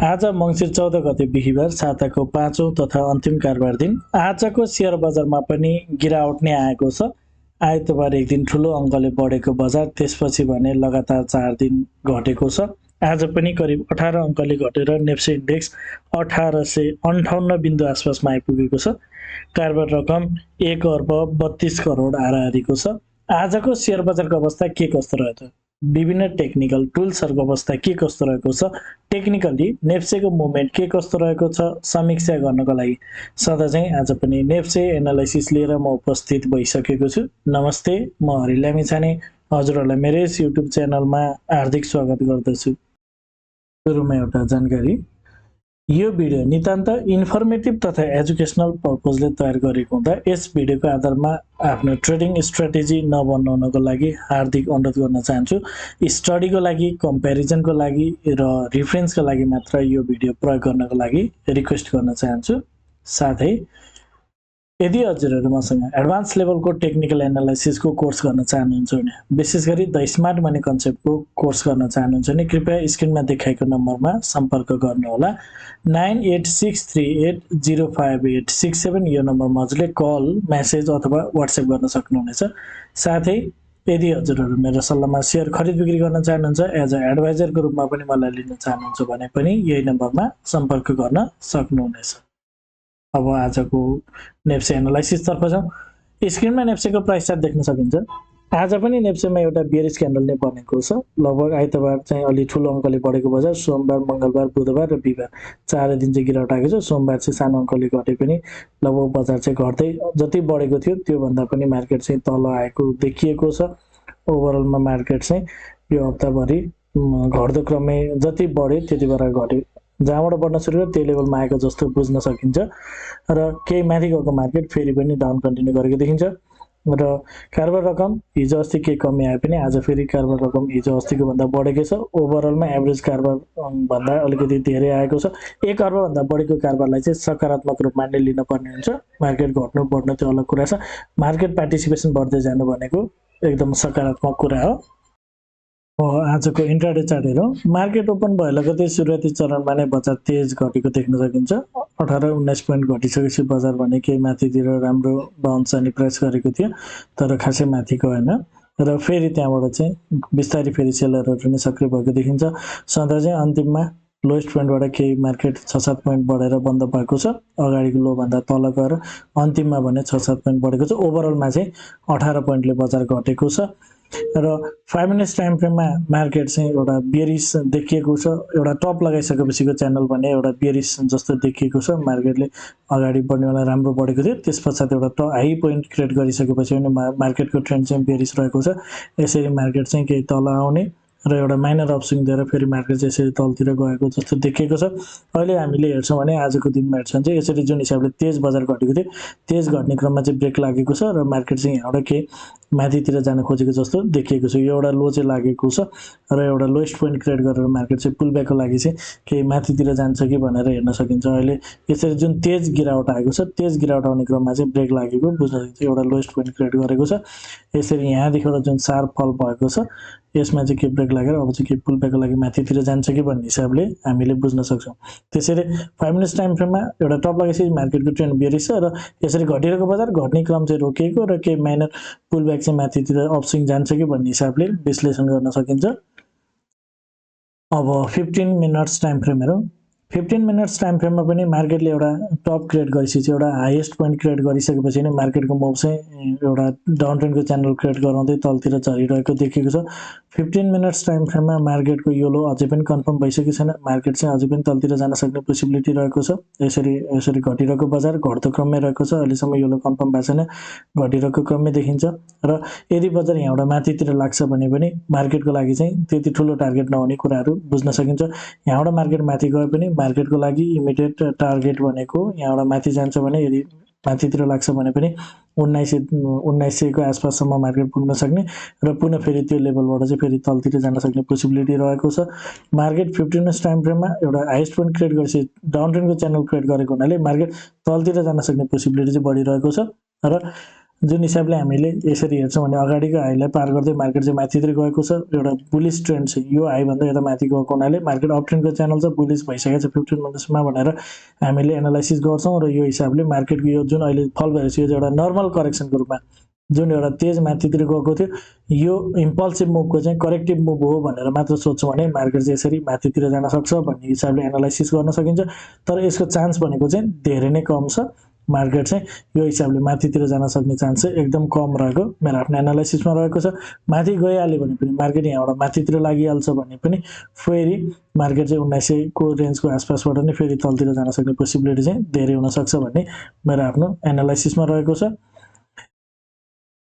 आज मङ्सिर 14 गते बिहीबार साताको 5औं तथा अन्तिम कारोबार दिन। आजको शेयर बजारमा पनि गिरावट नै आएको छ। आइतबार एक दिन ठुलो अङ्कले बढेको बजार, त्यसपछि भने लगातार 4 दिन घटेको छ। आज पनि करिब 18 अङ्कले घटेर नेप्से इन्डेक्स 1858 बिन्दु आसपासमा आइपुगेको छ। कारोबार रकम 1 अर्ब 32 करोड हाराहारीको छ। आजको शेयर बजारको अवस्था के कस्तो रह्यो त? विभिन्न टेक्निकल टुल्सहरूको अवस्था के कस्तो रहेको छ, टेक्निकली नेप्सेको मुभमेन्ट के कस्तो रहेको छ, समीक्षा गर्नको लागि सदा चाहिँ आज पनि नेप्से एनालाइसिस लिएर म उपस्थित भइसकेको छु। नमस्ते, म हरि लामिछाने हजुरहरूलाई मेरो यस युट्युब च्यानलमा हार्दिक स्वागत गर्दछु। सुरुमा एउटा जानकारी, यो भिडियो नितान्त इन्फर्मेटिभ तथा एजुकेसनल पर्पजले तयार गरेको हुँदा यस भिडियोको आधारमा आफ्नो ट्रेडिङ स्ट्र्याटेजी नबनाउनको लागि हार्दिक अनुरोध गर्न चाहन्छु। स्टडीको लागि, कम्प्यारिजनको लागि र रिफरेन्सको लागि मात्र यो भिडियो प्रयोग गर्नको लागि रिक्वेस्ट गर्न चाहन्छु। साथै यदि हजुरहरू मसँग एडभान्स लेभलको टेक्निकल एनालाइसिसको कोर्स गर्न चाहनुहुन्छ भने, विशेष गरी द स्मार्ट मनी कन्सेप्टको कोर्स गर्न चाहनुहुन्छ भने कृपया स्क्रिनमा देखाएको नम्बरमा सम्पर्क गर्नुहोला। 9863805867 यो नम्बरमा हजुरले कल, मेसेज अथवा व्हाट्सएप गर्न सक्नुहुनेछ। साथै यदि हजुरहरू मेरो सल्लाहमा सेयर खरिद बिक्री गर्न चाहनुहुन्छ, एज अ एडभाइजरको रूपमा पनि मलाई लिन चाहनुहुन्छ भने पनि यही नम्बरमा सम्पर्क गर्न सक्नुहुनेछ। अब आजको नेप्से एनालाइसिस तर्फ जाउँ। स्क्रिनमा नेप्सेको प्राइस चार्ट देख्न सकिन्छ। आज पनि नेप्सेमा एउटा बियरिश क्यान्डल नै बनेको छ। लगभग आइतबार चाहिँ अलि ठुलो अङ्कले बढेको बजार, सोमबार, मङ्गलबार, बुधबार र बिहिबार 4 दिन चाहिँ गिरावट आएको छ। सोमबार चाहिँ सानो अङ्कले घटे पनि लगभग बजार चाहिँ घट्दै जति बढेको थियो त्योभन्दा पनि मार्केट चाहिँ तल आएको देखिएको छ। ओभरअलमा मार्केट चाहिँ यो हप्ताभरि घट्दो क्रममै जति बढ्यो त्यति बेला घट्यो, जहाँबाट बढ्न सुरु गर्यो त्यही लेभलमा आएको जस्तो बुझ्न सकिन्छ। र केही माथि गएको मार्केट फेरि पनि डाउन कन्टिन्यू गरेको देखिन्छ। र कारोबार रकम हिजो अस्ति केही कमी आए पनि आज फेरि कारोबार रकम हिजो अस्तिको भन्दा बढेकै छ। ओभरअलमा एभरेज कारोबार भन्दा अलिकति धेरै आएको छ। 1 अर्बभन्दा बढीको कारोबारलाई चाहिँ सकारात्मक रूपमा नै लिनुपर्ने हुन्छ। मार्केट घट्नु बढ्नु त्यो अलग कुरा छ। मार्केट पार्टिसिपेसन बढ्दै जानु भनेको एकदम सकारात्मक कुरा हो। आजको इन्ट्राडे चार्ट हेरौँ। मार्केट ओपन भयो लगतै सुरुवाती चरणमा नै बजार तेज घटेको देख्न सकिन्छ। 18-19 पोइन्ट घटिसकेपछि बजार भने केही माथितिर राम्रो बाउन्स जाने प्रयास गरेको थियो, तर खासै माथि गएन। र फेरि त्यहाँबाट चाहिँ बिस्तारै फेरि सेलरहरू नै सक्रिय भएको देखिन्छ। सधैँ चाहिँ अन्तिममा लोएस्ट पोइन्टबाट केही मार्केट 6-7 पोइन्ट बढेर बन्द भएको छ। अगाडिको लोभन्दा तल गएर अन्तिममा भने 6-7 पोइन्ट बढेको छ। ओभरअलमा चाहिँ 18 पोइन्टले बजार घटेको छ। र 5 मिनट्स टाइम फ्रेममा मार्केट चाहिँ एउटा बियरिश देखिएको छ। एउटा टप लगाइसकेपछिको च्यानल भने एउटा बियरिश जस्तो देखिएको छ। मार्केटले अगाडि बढ्नेवाला राम्रो बढेको थियो, त्यस पछाडि एउटा हाई पोइन्ट क्रिएट गरिसकेपछि पनि मार्केटको ट्रेन्ड चाहिँ बियरिश रहेको छ। यसरी मार्केट चाहिँ केही तल आउने र एउटा माइनर अपस्विङ दिएर फेरि मार्केट चाहिँ यसरी तलतिर गएको जस्तो देखिएको छ। अहिले हामीले हेर्छौँ भने आजको दिनमा हेर्छौँ चाहिँ यसरी जुन हिसाबले तेज बजार घटेको थियो, तेज घट्ने क्रममा चाहिँ ब्रेक लागेको छ र मार्केट चाहिँ यहाँबाट केही माथितिर जान खोजेको जस्तो देखिएको छ। यो एउटा लो चाहिँ लागेको छ र एउटा लोएस्ट पोइन्ट क्रिएट गरेर मार्केट चाहिँ पुलब्याकको लागि चाहिँ केही माथितिर जान्छ कि भनेर हेर्न सकिन्छ। अहिले यसरी जुन तेज गिरावट आएको छ, तेज गिरावट आउने क्रममा चाहिँ ब्रेक लागेको बुझ्न सकिन्छ। एउटा लोएस्ट पोइन्ट क्रिएट गरेको छ। यसरी यहाँदेखि एउटा जुन सार्प फल भएको छ, यसमा चाहिँ के ब्रेक लागेर अब चाहिँ के पुलब्याकको लागि माथितिर जान्छ कि भन्ने हिसाबले हामीले बुझ्न सक्छौँ। त्यसैले 5 मिनट्स टाइम फ्रेममा एउटा टप लगाएपछि मार्केटको ट्रेन्ड बियरिश छ र यसरी घटिरहेको बजार घट्ने क्रम चाहिँ रोकिएको र केही माइनर पुलब्याक चाहिँ माथितिर अपस्विङ जान्छ कि भन्ने हिसाबले विश्लेषण गर्न सकिन्छ। अब 15 मिनट्स टाइम फ्रेम हेरौँ। 15 मिनट्स टाइम फ्रेममा पनि मार्केटले एउटा टप क्रिएट गरिसकेपछि एउटा हाइएस्ट पोइन्ट क्रिएट गरिसकेपछि नै मार्केटको मुभ चाहिँ एउटा डाउन ट्रेन्डको च्यानल क्रिएट गराउँदै तलतिर झरिरहेको देखिएको छ। 15 मिनट्स टाइम फ्रेममा मार्केटको यो लो अझै पनि कन्फर्म भइसकेको छैन। मार्केट चाहिँ अझै पनि तलतिर जान सक्ने पोसिबिलिटी रहेको छ। यसरी घटिरहेको बजार घट्दो क्रममै रहेको छ। अहिलेसम्म यो लो कन्फर्म भएको छैन, घटिरहेको क्रममै देखिन्छ। र यदि बजार यहाँबाट माथितिर लाग्छ भने पनि मार्केटको लागि चाहिँ त्यति ठुलो टार्गेट नहुने कुराहरू बुझ्न सकिन्छ। यहाँबाट मार्केट माथि गए पनि मार्केटको लागि इमिडिएट टार्गेट भनेको यहाँबाट माथि जान्छ भने, यदि माथितिर लाग्छ भने पनि 1900 को आसपाससम्म मार्केट पुग्न सक्ने र पुनः फेरि त्यो लेभलबाट चाहिँ फेरि तलतिर जान सक्ने पोसिबिलिटी रहेको छ। मार्केट 15 मिनट्स टाइम फ्रेममा एउटा हाइएस्ट पोइन्ट क्रिएट गरेपछि डाउन ट्रेन्डको च्यानल क्रिएट गरेको हुनाले मार्केट तलतिर जान सक्ने पोसिबिलिटी चाहिँ बढिरहेको छ। र जुन हिसाबले हामीले यसरी हेर्छौँ भने अगाडिको हाईलाई पार गर्दै मार्केट चाहिँ माथितिर गएको छ, एउटा बुलिश ट्रेन्ड छ, यो हाईभन्दा यता माथि गएको हुनाले मार्केट अप ट्रेन्डको च्यानल छ, बुलिश भइसकेको छ 15 मिनट्समा भनेर हामीले एनालाइसिस गर्छौँ र यो हिसाबले मार्केटको यो जुन अहिले फल भइरहेको छ यो एउटा नर्मल करेक्सनको रूपमा जुन एउटा तेज माथितिर गएको थियो यो इम्पल्सिभ मुभको चाहिँ करेक्टिभ मुभ हो भनेर मात्र सोध्छौँ भने मार्केट चाहिँ यसरी माथितिर जान सक्छ भन्ने हिसाबले एनालाइसिस गर्न सकिन्छ। तर यसको चान्स भनेको चाहिँ धेरै नै कम छ। मार्केट चाहिँ यो हिसाबले माथितिर जान सक्ने चान्स चाहिँ एकदम कम रहेको मेरो आफ्नो एनालाइसिसमा रहेको छ। माथि गइहाल्यो भने पनि मार्केट यहाँबाट माथितिर लागिहाल्छ भने पनि फेरि मार्केट चाहिँ 1900 को रेन्जको आसपासबाट नै फेरि तलतिर जान सक्ने पोसिबिलिटी चाहिँ धेरै हुनसक्छ भन्ने मेरो आफ्नो एनालाइसिसमा रहेको छ।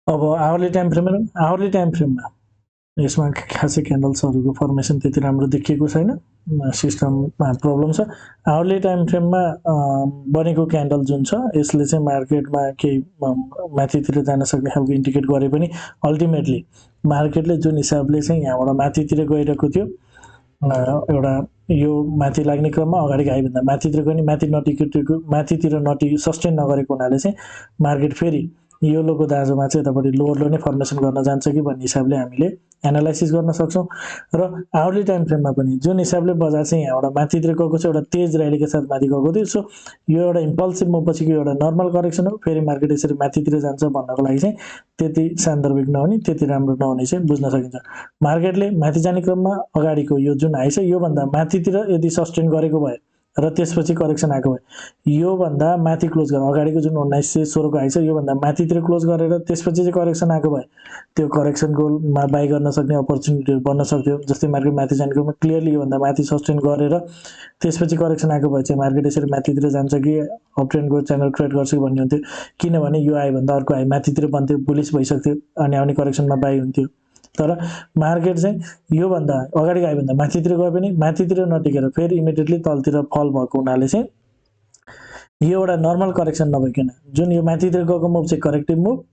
अब आवरली टाइम फ्रेममा यसमा खासै क्यान्डल्सहरूको फर्मेसन त्यति राम्रो देखिएको छैन, सिस्टममा प्रब्लम छ। आवरली टाइम फ्रेममा बनेको क्यान्डल जुन छ यसले चाहिँ मार्केटमा केही माथितिर जान सक्ने खालको इन्डिकेट गरे पनि अल्टिमेटली मार्केटले जुन हिसाबले चाहिँ यहाँबाट माथितिर गइरहेको थियो एउटा यो माथि लाग्ने क्रममा अगाडिको हाईभन्दा माथितिर गयो नि माथितिर सस्टेन नगरेको हुनाले चाहिँ मार्केट फेरि यो लोको दाँजोमा चाहिँ यतापट्टि लोवर लो नै फर्मेसन गर्न जान्छ कि भन्ने हिसाबले हामीले एनालाइसिस गर्न सक्छौँ। र आवरली टाइम फ्रेममा पनि जुन हिसाबले बजार चाहिँ यहाँबाट माथितिर गएको छ, एउटा तेज र्यालीका साथ माथि गएको थियो, सो यो एउटा इम्पल्सिभ मुभ पछिको एउटा नर्मल करेक्सन हो। फेरि मार्केट यसरी माथितिर जान्छ भन्नको लागि चाहिँ त्यति सान्दर्भिक नहुने, त्यति राम्रो नहुने चाहिँ बुझ्न सकिन्छ। मार्केटले माथि जाने क्रममा अगाडिको यो जुन हाई छ योभन्दा माथितिर यदि सस्टेन गरेको भए र त्यसपछि करेक्सन आएको भए योभन्दा माथि क्लोज गरेर अगाडिको जुन 1916 को हाई छ योभन्दा माथितिर क्लोज गरेर त्यसपछि चाहिँ करेक्सन आएको भए त्यो करेक्सनको बाई गर्न सक्ने अपर्च्युनिटीहरू बन्न सक्थ्यो। जस्तै मार्केट माथि जाने क्रममा क्लियरली योभन्दा माथि सस्टेन गरेर त्यसपछि करेक्सन आएको भए चाहिँ मार्केट यसरी माथितिर जान्छ कि अप ट्रेन्डको च्यानल क्रिएट गर्छ कि भन्ने हुन्थ्यो। किनभने यो हाईभन्दा अर्को हाई माथितिर बन्थ्यो, बुलिस भइसक्थ्यो अनि आउने करेक्सनमा बाई हुन्थ्यो। तर मार्केट चाहिँ योभन्दा अगाडिको हाईभन्दा माथितिर गए पनि माथितिर नटिकेर फेरि इमिडिएटली तलतिर फल भएको हुनाले चाहिँ यो एउटा नर्मल करेक्सन नभइकन जुन यो माथितिर गएको मुभ चाहिँ करेक्टिभ मुभ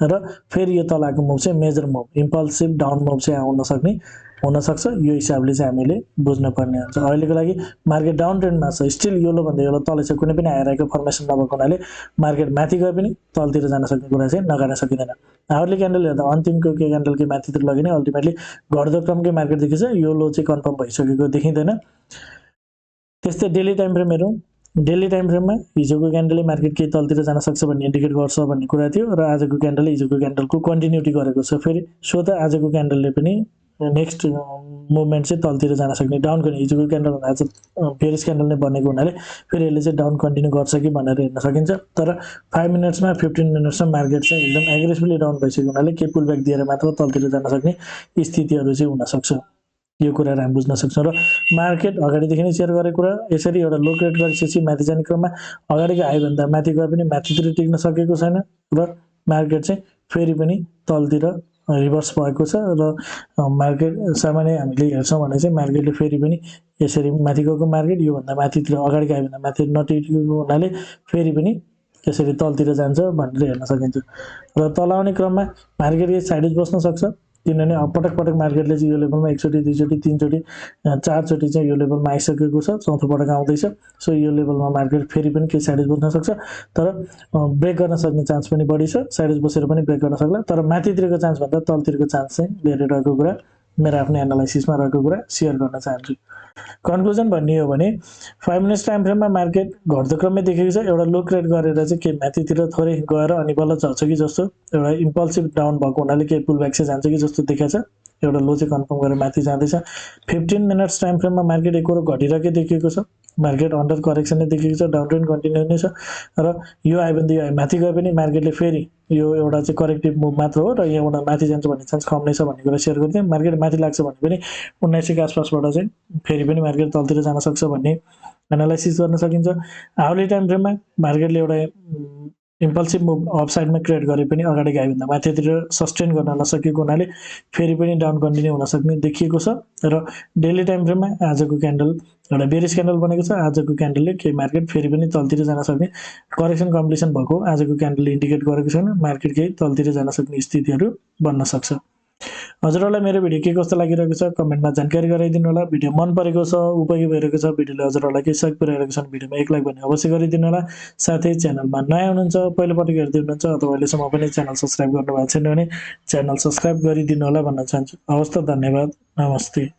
र फेरि यो तलको मुभ चाहिँ major move, impulsive down move चाहिँ आउन हुनसक्छ। यो हिसाबले चाहिँ हामीले बुझ्नुपर्ने हुन्छ। अहिलेको लागि मार्केट डाउन ट्रेन्डमा छ, स्टिल योलोभन्दा योलो तलै छ, कुनै पनि हायर फर्मेसन नभएको हुनाले मार्केट माथि गए पनि तलतिर जान सक्ने कुरा चाहिँ नगार्न सकिँदैन। आवरली क्यान्डल हेर्दा अन्तिमको के क्यान्डलकै माथितिर लग्यो भने अल्टिमेटली घट्दो क्रमकै मार्केट देखिन्छ, यो लो चाहिँ कन्फर्म भइसकेको देखिँदैन। त्यस्तै डेली टाइम फ्रेममा हिजोको क्यान्डलले मार्केट केही तलतिर जान सक्छ भन्ने इन्डिकेट गर्छ भन्ने कुरा थियो र आजको क्यान्डलले हिजोको क्यान्डलको कन्टिन्युटी गरेको छ। फेरि सो त आजको क्यान्डलले पनि नेक्स्ट मुभमेन्ट चाहिँ तलतिर जान सक्ने, डाउन गर्ने हिजोको क्यान्डल भन्दा आज बेरिस क्यान्डल नै बनेको हुनाले फेरि यसले चाहिँ डाउन कन्टिन्यू गर्छ कि भनेर हेर्न सकिन्छ। तर 5 मिनट्समा 15 मिनट्समा मार्केट चाहिँ एकदम एग्रेसिभली डाउन भइसकेको हुनाले केही पुलब्याक दिएर मात्र तलतिर जान सक्ने स्थितिहरू चाहिँ हुनसक्छ। यो कुराहरू हामी बुझ्न सक्छौँ। र मार्केट अगाडिदेखि नै सेयर गरेको कुरा यसरी एउटा लो क्रिएट गरिसकेपछि माथि जाने क्रममा अगाडिको हाईभन्दा माथि गए पनि माथितिर टिक्न सकेको छैन र मार्केट चाहिँ फेरि पनि तलतिर रिभर्स भएको छ। र मार्केट सामान्य हामीले हेर्छौँ भने चाहिँ मार्केटले फेरि पनि यसरी माथि गएको मार्केट योभन्दा माथितिर अगाडिको हाईभन्दा माथि नटिकेको हुनाले फेरि पनि यसरी तलतिर जान्छ भनेर हेर्न सकिन्छ। र तल आउने क्रममा मार्केट साइडवेज बस्न सक्छ, किनभने पटक मार्केटले चाहिँ यो लेभलमा एकचोटि दुईचोटि तीनचोटि चारचोटि चाहिँ यो लेभलमा आइसकेको छ, चौथो पटक आउँदैछ। सो यो लेभलमा मार्केट फेरि पनि केही साइडवेज बस्न सक्छ, तर ब्रेक गर्न सक्ने चान्स पनि बढी छ। साइडवेज बसेर पनि ब्रेक गर्न सक्ला, तर माथितिरको चान्स भन्दा तलतिरको चान्स चाहिँ धेरै रहेको कुरा मेरो आफ्नो एनालाइसिसमा रहेको कुरा सेयर गर्न चाहन्छु। कन्क्लुजन भन्ने हो भने 5 मिनट्स टाइम फ्रेममा मार्केट घट्दो क्रममै देखेको छ, एउटा लो क्रिएट गरेर चाहिँ केही माथितिर थोरै गएर अनि बल्ल चल्छ कि जस्तो, एउटा इम्पल्सिभ डाउन भएको हुनाले केही पुलब्याक चाहिँ जान्छ कि जस्तो देखाएको छ। एउटा लो चाहिँ कन्फर्म गरेर माथि जाँदैछ। 15 मिनट्स टाइम फ्रेममा मार्केट एकरो घटिरहेकै देखिएको छ, मार्केट अन्डर करेक्सन नै देखिएको छ, डाउन ट्रेन्ड कन्टिन्यू नै छ। र यो हाईभन्दा यो हाई माथि गए पनि मार्केटले फेरि यो एउटा चाहिँ करेक्टिभ मुभ मात्र हो र यहाँबाट माथि जान्छ भन्ने चान्स कम नै छ भन्ने कुरा सेयर गरिदिएँ। मार्केट माथि लाग्छ भने पनि 1900 को आसपासबाट चाहिँ फेरि पनि मार्केट तलतिर जान सक्छ भन्ने एनालाइसिस गर्न सकिन्छ। आवरली टाइम फ्रेममा मार्केटले एउटा इम्पल्सिभ मुभ अपसाइडमा क्रिएट गरे पनि अगाडिको हाईभन्दा माथितिर सस्टेन गर्न नसकेको हुनाले फेरि पनि डाउन कन्टिन्यू हुन सक्ने देखिएको छ। र डेली टाइम फ्रेममा आजको क्यान्डल एउटा बेरिस क्यान्डल बनेको छ, आजको क्यान्डलले केही मार्केट फेरि पनि तलतिर जान सक्ने करेक्सन कम्प्लिसन भएको आजको क्यान्डलले इन्डिकेट गरेको छैन, मार्केट केही तलतिर जान सक्ने स्थितिहरू बन्न सक्छ। हजुरहरूलाई मेरो भिडियो के कस्तो लागिरहेको छ कमेन्टमा जानकारी गराइदिनु होला। भिडियो मन परेको छ, उपयोगी भइरहेको छ, भिडियोले हजुरहरूलाई केही सहयोग पुर्याइरहेको छ भने भिडियोमा एक लाइक भने अवश्य गरिदिनु होला। साथै च्यानलमा नयाँ हुनुहुन्छ, पहिलोपटक हेर्दै हुनुहुन्छ अथवा अहिलेसम्म पनि च्यानल सब्स्क्राइब गर्नुभएको छैन भने च्यानल सब्स्क्राइब गरिदिनु होला भन्न चाहन्छु। हवस् त, धन्यवाद, नमस्ते।